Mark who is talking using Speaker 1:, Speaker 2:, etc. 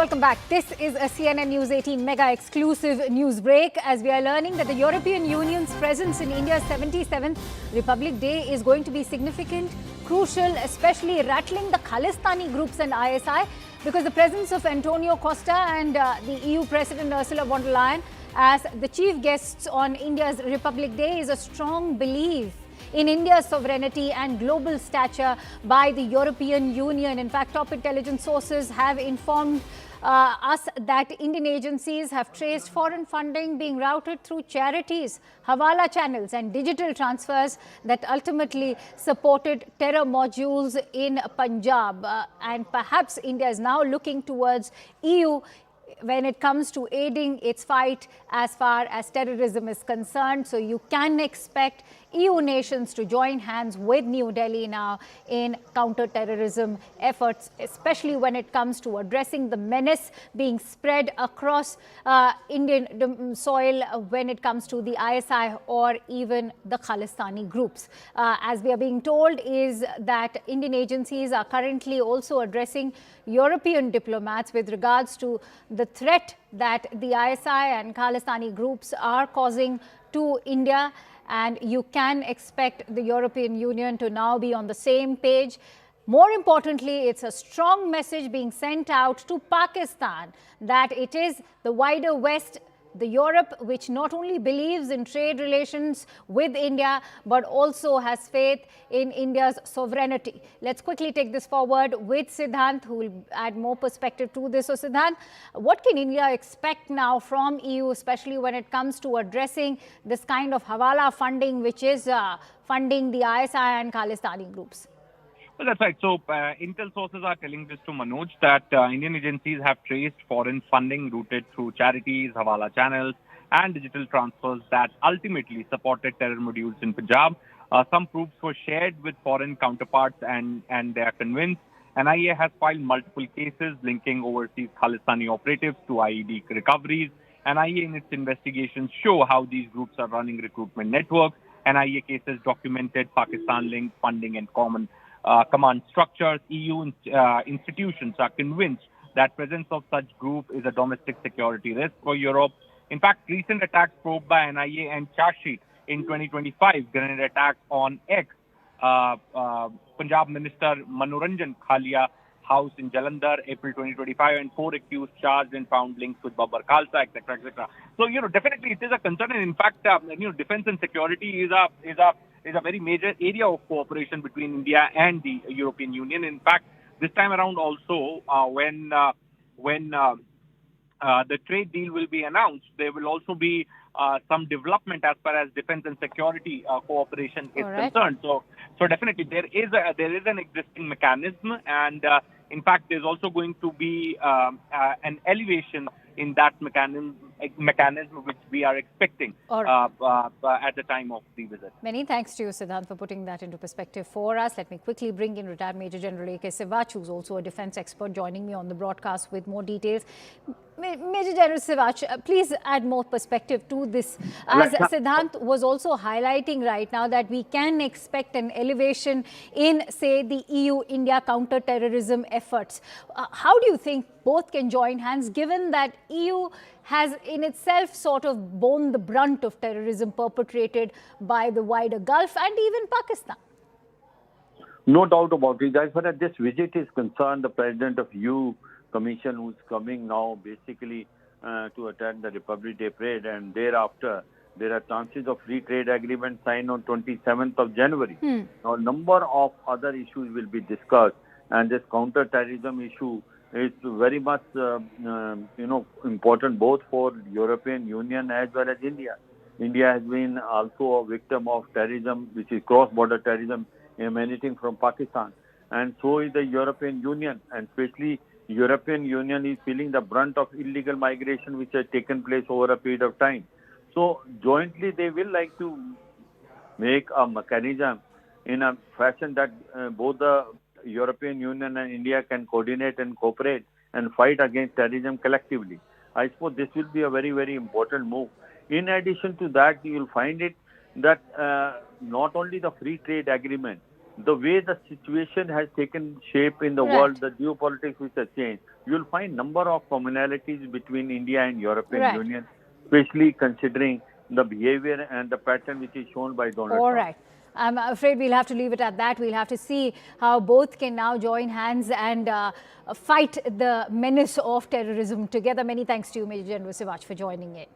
Speaker 1: Welcome back. This is a CNN News 18 mega exclusive news break as we are learning that the European Union's presence in India's 77th Republic Day is going to be significant, crucial, especially rattling the Khalistani groups and ISI, because the presence of Antonio Costa and the EU President Ursula von der Leyen as the chief guests on India's Republic Day is a strong belief in India's sovereignty and global stature by the European Union. In fact, top intelligence sources have informed us that Indian agencies have traced foreign funding being routed through charities, Hawala channels and digital transfers that ultimately supported terror modules in Punjab. And perhaps India is now looking towards EU when it comes to aiding its fight as far as terrorism is concerned. So you can expect EU nations to join hands with New Delhi now in counter-terrorism efforts, especially when it comes to addressing the menace being spread across Indian soil when it comes to the ISI or even the Khalistani groups. As we are being told is that Indian agencies are currently also addressing European diplomats with regards to the threat that the ISI and Khalistani groups are causing to India. And you can expect the European Union to now be on the same page. More importantly, it's a strong message being sent out to Pakistan that it is the wider West, the Europe, which not only believes in trade relations with India, but also has faith in India's sovereignty. Let's quickly take this forward with Siddhant, who will add more perspective to this. So Siddhant, what can India expect now from EU, especially when it comes to addressing this kind of Hawala funding, which is funding the ISI and Khalistani groups?
Speaker 2: Well, that's right. So intel sources are telling this to Manoj that Indian agencies have traced foreign funding routed through charities, Hawala channels and digital transfers that ultimately supported terror modules in Punjab. Some proofs were shared with foreign counterparts and they are convinced. NIA has filed multiple cases linking overseas Khalistani operatives to IED recoveries. NIA in its investigations show how these groups are running recruitment networks. NIA cases documented Pakistan-linked funding and common command structures. EU institutions are convinced that presence of such group is a domestic security risk for Europe. In fact, recent attacks probed by NIA and charge sheet in 2025, grenade attacks on Punjab Minister Manoranjan Khalia house in Jalandhar, April 2025, and 4 accused charged and found links with Babbar Khalsa, etc., etc. So, definitely it is a concern, and in fact, defense and security is a very major area of cooperation between India and the European Union. In fact, this time around also, when the trade deal will be announced, there will also be some development as far as defense and security cooperation is concerned. So definitely there is an existing mechanism, and in fact, there's also going to be an elevation in that mechanism which we are expecting at the time of the visit.
Speaker 1: Many thanks to you, Siddhant, for putting that into perspective for us. Let me quickly bring in retired Major General A.K. Sivach, who's also a defense expert, joining me on the broadcast with more details. Major General Sivach, please add more perspective to this. As Siddhant was also highlighting right now that we can expect an elevation in, say, the EU-India counter-terrorism efforts. How do you think both can join hands, given that EU has in itself sort of borne the brunt of terrorism perpetrated by the wider Gulf and even Pakistan?
Speaker 3: No doubt about it. As far as this visit is concerned, the President of EU Commission, who's coming now basically to attend the Republic Day parade, and thereafter there are chances of free trade agreement signed on 27th of January. Now, a number of other issues will be discussed, and this counter-terrorism issue is very much important both for European Union as well as India. India has been also a victim of terrorism, which is cross-border terrorism emanating from Pakistan, and so is the European Union, and especially European Union is feeling the brunt of illegal migration which has taken place over a period of time. So jointly they will like to make a mechanism in a fashion that both the European Union and India can coordinate and cooperate and fight against terrorism collectively. I suppose this will be a very, very important move. In addition to that, you will find it that not only the free trade agreement, the way the situation has taken shape in the
Speaker 1: Right.
Speaker 3: world, the geopolitics which has changed, you'll find number of commonalities between India and European
Speaker 1: Right.
Speaker 3: Union, especially considering the behavior and the pattern which is shown by Donald
Speaker 1: All
Speaker 3: Trump.
Speaker 1: right. I'm afraid we'll have to leave it at that. We'll have to see how both can now join hands and fight the menace of terrorism together. Many thanks to you, Major General Sivach, for joining in.